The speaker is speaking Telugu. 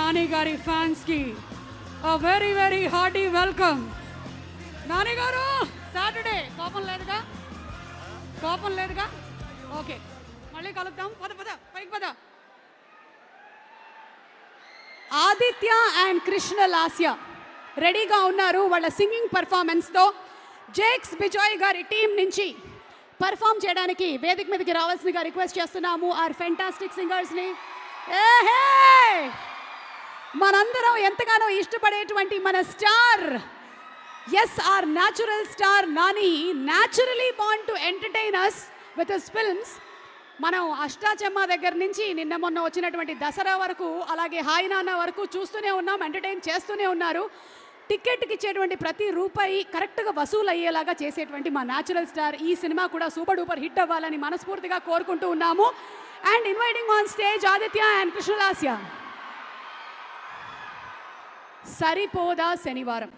నాని గారి ఫ్యాన్స్ కి very very hearty welcome. Nani గారు సాటర్డే కోపం లేదుగా ఓకే మళ్ళీ కలుద్దాం. పద పద పైకి పద. ఆదిత్య అండ్ కృష్ణ లాస్య రెడీగా ఉన్నారు వాళ్ళ సింగింగ్ పర్ఫార్మెన్స్తో. జేక్స్ బిజాయ్ గారి టీం నుంచి పర్ఫామ్ చేయడానికి వేదిక మీదకి రావాల్సిందిగా రిక్వెస్ట్ చేస్తున్నాము ఆర్ ఫెంటాస్టిక్ సింగర్స్ని. మనందరం ఎంతగానో ఇష్టపడేటువంటి మన star, yes are natural star Nani, naturally born to entertain us with his films. మనం అష్టాచెమ్మ దగ్గర నుంచి నిన్న మొన్న వచ్చినటువంటి దసరా వరకు, అలాగే హాయ్ నాన్న వరకు చూస్తూనే ఉన్నాం, ఎంటర్టైన్ చేస్తూనే ఉన్నారు. టికెట్కి ఇచ్చేటువంటి ప్రతి రూపాయి కరెక్ట్గా వసూలు అయ్యేలాగా చేసేటువంటి మా న్యాచురల్ స్టార్ ఈ సినిమా కూడా సూపర్ డూపర్ హిట్ అవ్వాలని మనస్ఫూర్తిగా కోరుకుంటూ ఉన్నాము. And inviting on stage Aditya and Krishna Lasya. Saripodhaa శనివారం.